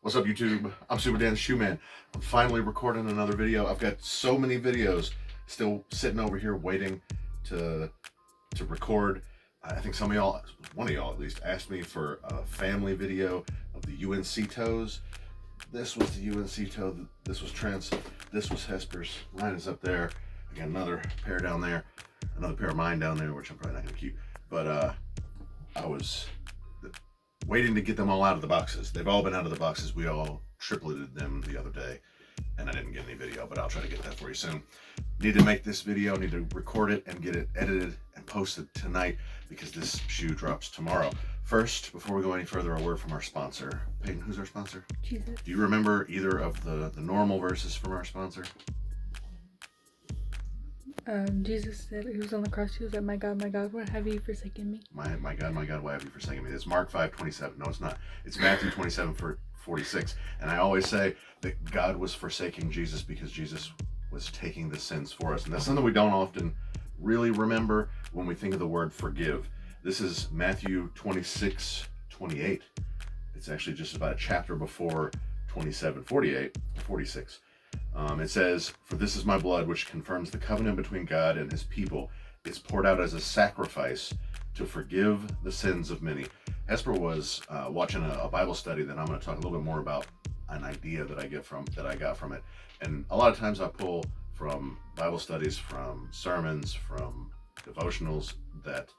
What's up, YouTube? I'm Super Dan the Shoe Man. I'm finally recording another video. I've got so many videos still sitting over here waiting to record. I think some of y'all, one of y'all at least, asked me for a family video of the UNC toes. This was the UNC toe. This was Trent's. This was Hesper's. Mine is up there. I got another pair down there. Another pair of mine down there, which I'm probably not going to keep. But I was waiting to get them all out of the boxes. They've all been out of the boxes. We all tripleted them the other day, and I didn't get any video, but I'll try to get that for you soon. Need to make this video, need to record it and get it edited and posted tonight because this shoe drops tomorrow. First, before we go any further, a word from our sponsor. Peyton, who's our sponsor? Jesus. Do you remember either of the normal verses from our sponsor? Jesus said, he was on the cross, he was like, my God, why have you forsaken me? My God, why have you forsaken me? It's Mark 5:27. No, it's not. It's Matthew 27:46. And I always say that God was forsaking Jesus because Jesus was taking the sins for us. And that's something we don't often really remember when we think of the word forgive. This is Matthew 26:28. It's actually just about a chapter before 27:46. It says, "For this is my blood, which confirms the covenant between God and his people. It's poured out as a sacrifice to forgive the sins of many." Hesper was watching a Bible study that I'm going to talk a little bit more about, an idea that I got from it. And a lot of times I pull from Bible studies, from sermons, from devotionals that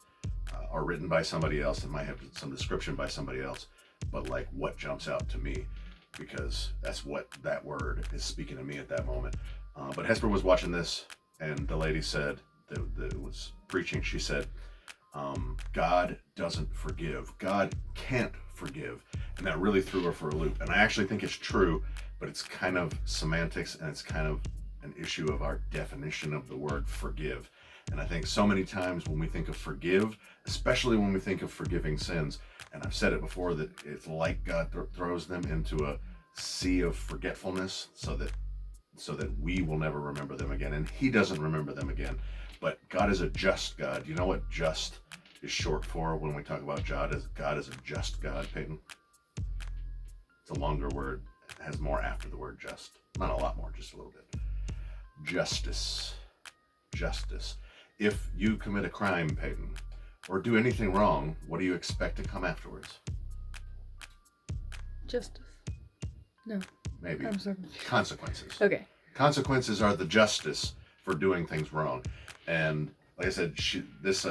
are written by somebody else and might have some description by somebody else, but like what jumps out to me, because that's what that word is speaking to me at that moment. But Hesper was watching this, and the lady said that was preaching. She said, God doesn't forgive. God can't forgive. And that really threw her for a loop. And I actually think it's true, but it's kind of semantics, and it's kind of an issue of our definition of the word forgive. And I think so many times when we think of forgive, especially when we think of forgiving sins, and I've said it before, that it's like God throws them into a sea of forgetfulness so that we will never remember them again, and he doesn't remember them again. But God is a just God. You know what just is short for when we talk about God is a just God, Peyton? It's a longer word. It has more after the word just. Not a lot more, just a little bit. Justice. Justice. If you commit a crime, Peyton, or do anything wrong, what do you expect to come afterwards? Justice. No. Maybe. I'm sorry. Consequences. Okay. Consequences are the justice for doing things wrong. And like I said, this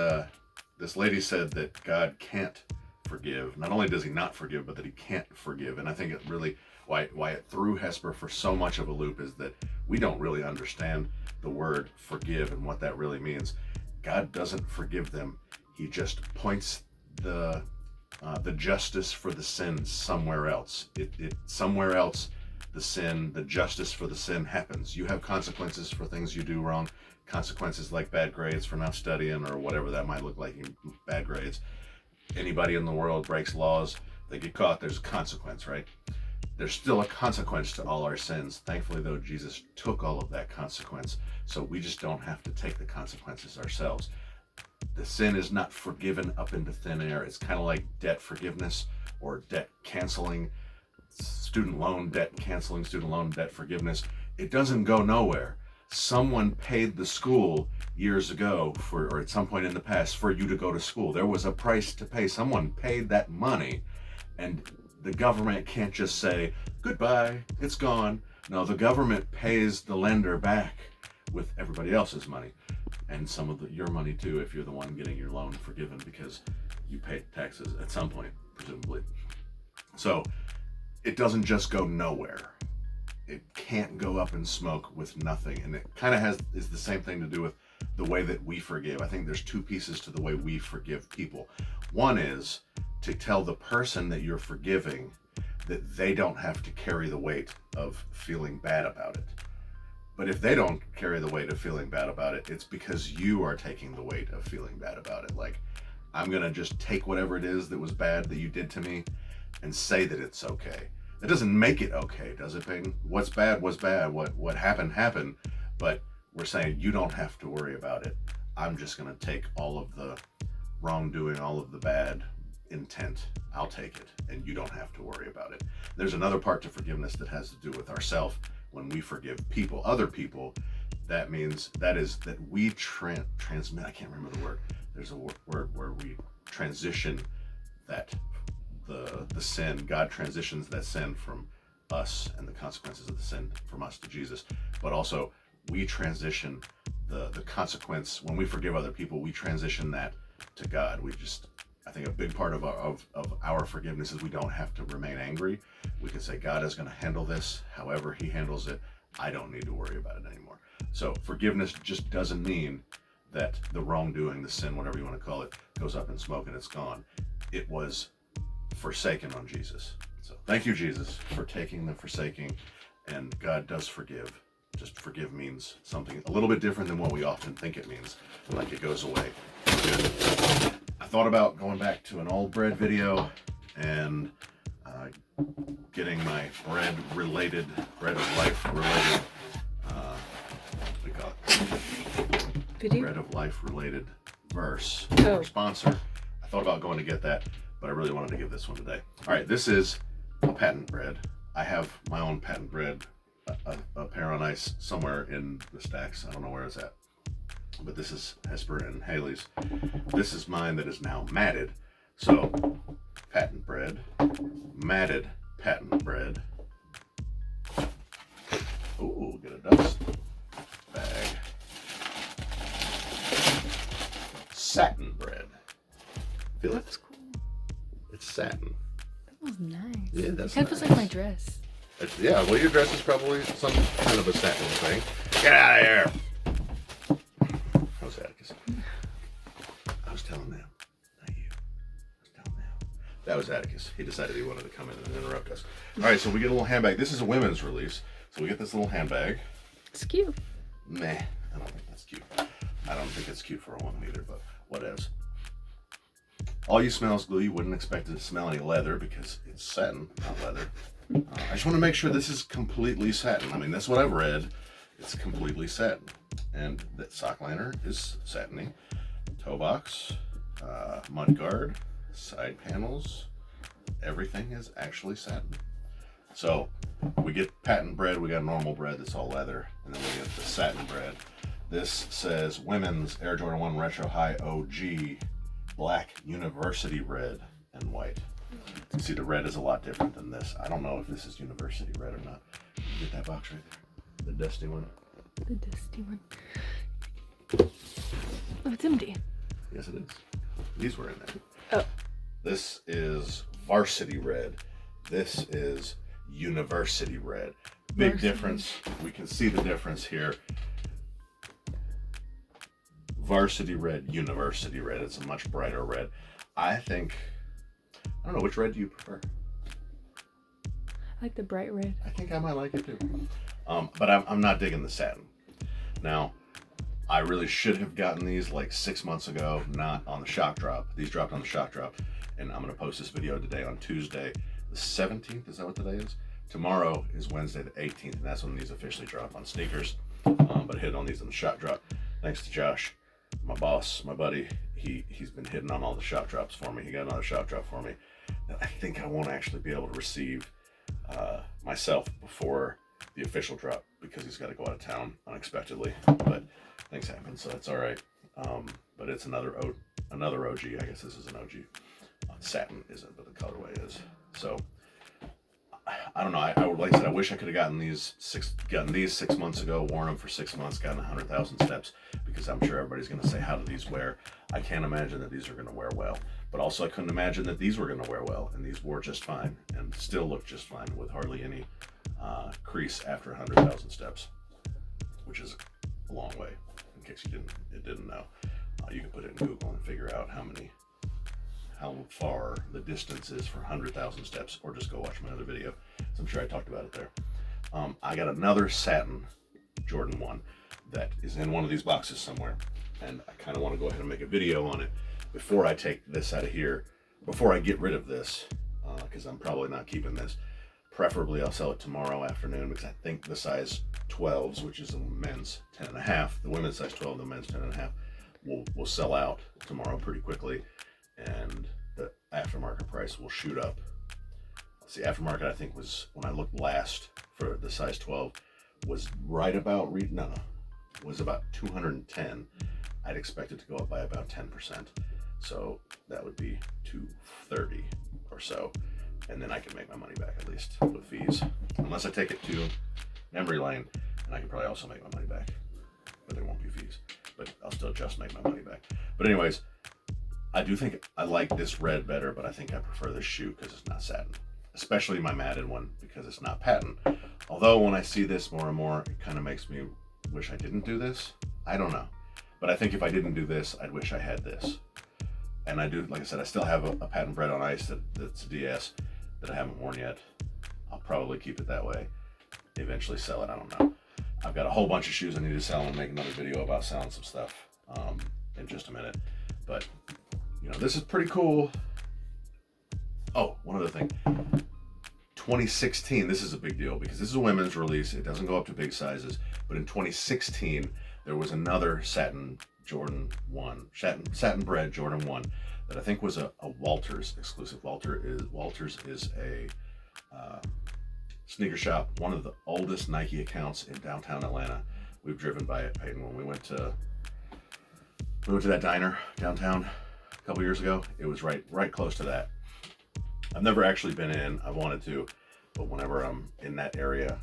lady said that God can't forgive. Not only does he not forgive, but that he can't forgive. And I think it really, why it threw Hesper for so much of a loop is that we don't really understand the word forgive and what that really means. God doesn't forgive them. He just points the justice for the sin somewhere else. It somewhere else, the justice for the sin happens. You have consequences for things you do wrong. Consequences like bad grades for not studying, or whatever that might look like, bad grades. Anybody in the world breaks laws, they get caught, there's a consequence, right? There's still a consequence to all our sins. Thankfully, though, Jesus took all of that consequence, so we just don't have to take the consequences ourselves. The sin is not forgiven up into thin air. It's kind of like debt forgiveness or debt canceling, student loan debt canceling, student loan debt forgiveness. It doesn't go nowhere. Someone paid the school years ago or at some point in the past for you to go to school. There was a price to pay. Someone paid that money, and the government can't just say, goodbye, it's gone. No, the government pays the lender back with everybody else's money, and some of your money too, if you're the one getting your loan forgiven because you paid taxes at some point, presumably. So it doesn't just go nowhere. It can't go up in smoke with nothing. And it kind of is the same thing to do with the way that we forgive. I think there's two pieces to the way we forgive people. One is to tell the person that you're forgiving that they don't have to carry the weight of feeling bad about it. But if they don't carry the weight of feeling bad about it, it's because you are taking the weight of feeling bad about it. Like, I'm going to just take whatever it is that was bad that you did to me and say that it's okay. It doesn't make it okay, does it, Peyton? What's bad was bad. What happened. But we're saying you don't have to worry about it. I'm just going to take all of the wrongdoing, all of the bad intent, I'll take it, and you don't have to worry about it. There's another part to forgiveness that has to do with ourselves. When we forgive people, other people, that means that we transmit. I can't remember the word. There's a word where we transition that the sin. God transitions that sin from us and the consequences of the sin from us to Jesus. But also we transition the consequence when we forgive other people. We transition that to God. I think a big part of our forgiveness is we don't have to remain angry. We can say, God is going to handle this however he handles it. I don't need to worry about it anymore. So forgiveness just doesn't mean that the wrongdoing, the sin, whatever you want to call it, goes up in smoke and it's gone. It was forsaken on Jesus. So thank you, Jesus, for taking the forsaking. And God does forgive. Just forgive means something a little bit different than what we often think it means, like it goes away. Good. I thought about going back to an old bread video and getting my bread of life related, what do we call it? Video? Bread of life related verse. Oh. Our sponsor. I thought about going to get that, but I really wanted to give this one today. All right, this is a patent bread. I have my own patent bread, a pair on ice somewhere in the stacks. I don't know where it's at. But this is Hesper and Haley's. This is mine that is now matted. So, patent bread, matted patent bread. Ooh, get a dust bag. Satin bread. Feel it? That's cool. It's satin. That was nice. Yeah, that's It kind of feels like my dress. Yeah, well, your dress is probably some kind of a satin thing. Get out of here! How's Atticus? I was telling them, not you. I was telling them. That was Atticus. He decided he wanted to come in and interrupt us. All right, so we get a little handbag. This is a women's release, so we get this little handbag. It's cute. Meh, I don't think that's cute. I don't think it's cute for a woman either, but whatevs. All you smell is glue. You wouldn't expect it to smell any leather because it's satin, not leather. I just want to make sure this is completely satin. I mean, that's what I've read. It's completely satin. And that sock liner is satiny. Toe box, mud guard, side panels, everything is actually satin. So we get patent bread, we got normal bread that's all leather, and then we get the satin bread. This says women's Air Jordan 1 Retro High OG, black university red and white. You see the red is a lot different than this. I don't know if this is university red or not. Get that box right there. The dusty one. The dusty one. Oh, it's empty. Yes, it is. These were in there. Oh. This is varsity red. This is university red. Big Varsity. difference. We can see the difference here. Varsity red, university red. It's a much brighter red. I don't know, which red do you prefer? I like the bright red. I think I might like it too. But I'm not digging the satin. Now, I really should have gotten these like 6 months ago, not on the shock drop. These dropped on the shock drop, and I'm gonna post this video today on Tuesday, the 17th. Is that what today is? Tomorrow is Wednesday the 18th, and that's when these officially drop on sneakers. But I hit on these on the shock drop. Thanks to Josh, my boss, my buddy. He's been hitting on all the shock drops for me. He got another shock drop for me that I think I won't actually be able to receive myself before the official drop because he's got to go out of town unexpectedly. But things happen, so that's all right. But it's another OG. I guess this is an OG. Satin isn't, but the colorway is. So I don't know. Like I said, I wish I could have gotten these 6 months ago, worn them for 6 months, gotten 100,000 steps, because I'm sure everybody's going to say, how do these wear? I can't imagine that these are going to wear well. But also I couldn't imagine that these were going to wear well, and these wore just fine and still look just fine with hardly any crease after 100,000 steps, which is a long way. In case you didn't know, you can put it in Google and figure out how far the distance is for 100,000 steps, or just go watch my other video. So I'm sure I talked about it there. I got another satin Jordan 1 that is in one of these boxes somewhere, and I kind of want to go ahead and make a video on it before I take this out of here, before I get rid of this, because I'm probably not keeping this. Preferably I'll sell it tomorrow afternoon, because I think the size 12s, which is the men's 10.5, the women's size 12, the men's 10.5, will sell out tomorrow pretty quickly. And the aftermarket price will shoot up. See, aftermarket, I think, was, when I looked last for the size 12, was right about, was about 210. I'd expect it to go up by about 10%. So that would be 230 or so. And then I can make my money back, at least with fees. Unless I take it to memory lane, and I can probably also make my money back. But there won't be fees. But I'll still just make my money back. But anyways, I do think I like this red better, but I think I prefer this shoe because it's not satin. Especially my matted one, because it's not patent. Although when I see this more and more, it kind of makes me wish I didn't do this. I don't know. But I think if I didn't do this, I'd wish I had this. And I do, like I said, I still have a Patent Bred on ice that's a DS that I haven't worn yet. I'll probably keep it that way. Eventually sell it, I don't know. I've got a whole bunch of shoes I need to sell and make another video about selling some stuff in just a minute. But, you know, this is pretty cool. Oh, one other thing. 2016, this is a big deal because this is a women's release. It doesn't go up to big sizes. But in 2016, there was another Satin Jordan 1, Satin Bred Jordan 1 that I think was a Walters exclusive. Walters is a sneaker shop, one of the oldest Nike accounts in downtown Atlanta. We've driven by it, Peyton, when we went to that diner downtown a couple years ago. It was right close to that. I've never actually been in. I wanted to, but whenever I'm in that area,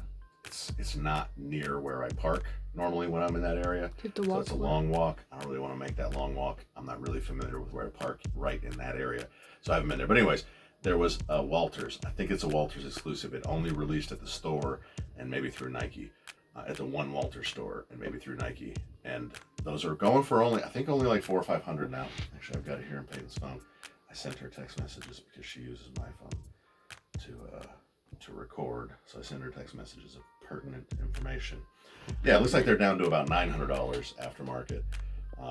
it's not near where I park normally when I'm in that area. So it's a long walk. I don't really want to make that long walk. I'm not really familiar with where to park right in that area, so I haven't been there. But anyways, there was a Walters. I think it's a Walters exclusive. It only released at the store and maybe through Nike, at the one Walters store and maybe through Nike. And those are going for only like $400 or $500 now. Actually, I've got it here in Peyton's phone. I sent her text messages because she uses my phone to record. So I send her text messages of pertinent information. Yeah, it looks like they're down to about $900 aftermarket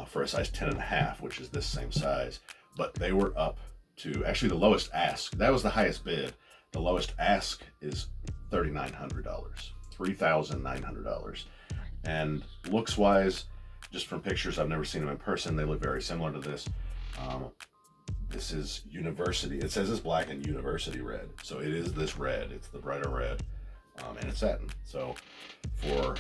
for a size 10.5, which is this same size. But they were up to, actually the lowest ask, that was the highest bid. The lowest ask is $3,900, $3,900. And looks wise, just from pictures, I've never seen them in person, they look very similar to this. This is University. It says it's black and University red. So it is this red. It's the brighter red. And it's satin. So for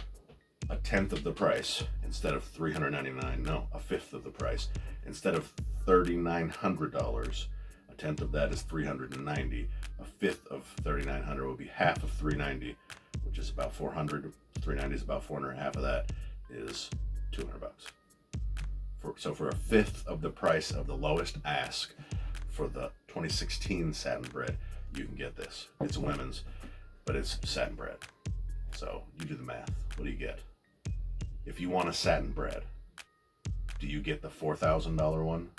a tenth of the price, instead of $399, no, a fifth of the price. Instead of $3,900, a tenth of that is $390. A fifth of $3,900 would be half of $390, which is about $400. $390 is about $400. Half of that is $200. So for a fifth of the price of the lowest ask for the 2016 Satin Bred, you can get this. It's a women's, but it's Satin Bred. So you do the math. What do you get? If you want a Satin Bred, do you get the $4,000 one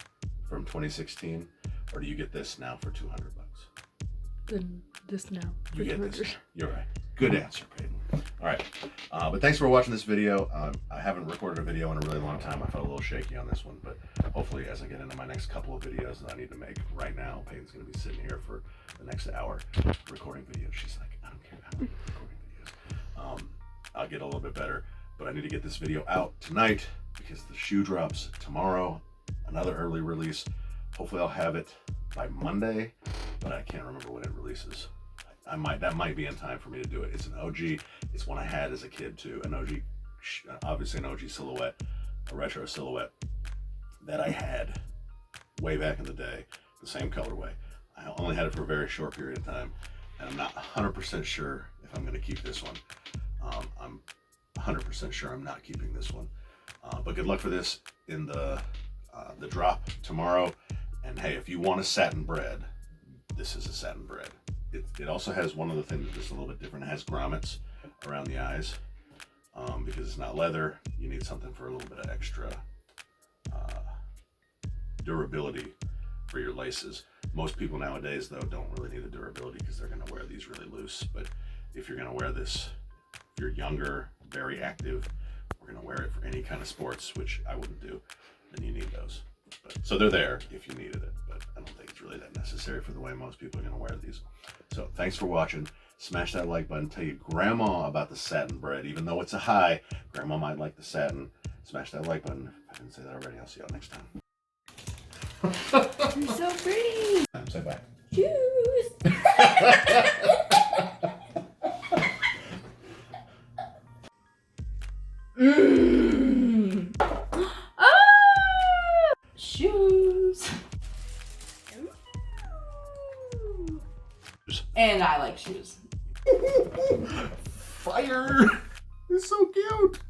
from 2016, or do you get this now for $200? Then this now. You get this. You're right. Good answer, Peyton. All right, but thanks for watching this video. I haven't recorded a video in a really long time. I felt a little shaky on this one, but hopefully as I get into my next couple of videos that I need to make right now, Peyton's going to be sitting here for the next hour recording videos. She's like, I don't care, I don't recording videos. I'll get a little bit better, but I need to get this video out tonight because the shoe drops tomorrow, another early release. Hopefully I'll have it by Monday, but I can't remember when it releases. That might be in time for me to do it. It's an OG. It's one I had as a kid too. An OG, obviously an OG silhouette, a retro silhouette that I had way back in the day, the same colorway. I only had it for a very short period of time, and I'm not 100% sure if I'm going to keep this one. I'm 100% sure I'm not keeping this one. But good luck for this in the drop tomorrow. And hey, if you want a Satin Bred, this is a Satin Bred. It also has one other thing that's just a little bit different. It has grommets around the eyes because it's not leather. You need something for a little bit of extra durability for your laces. Most people nowadays, though, don't really need the durability because they're going to wear these really loose. But if you're going to wear this, if you're younger, very active, we're going to wear it for any kind of sports, which I wouldn't do, then you need those. So they're there if you needed it, but I don't think it's really that necessary for the way most people are going to wear these. So thanks for watching. Smash that like button. Tell your grandma about the Satin Bred. Even though it's a high, grandma might like the satin. Smash that like button. If I didn't say that already, I'll see y'all next time. You're so pretty. Say bye. Shoes. Ah! Shoes. And I like shoes. Fire! It's so cute.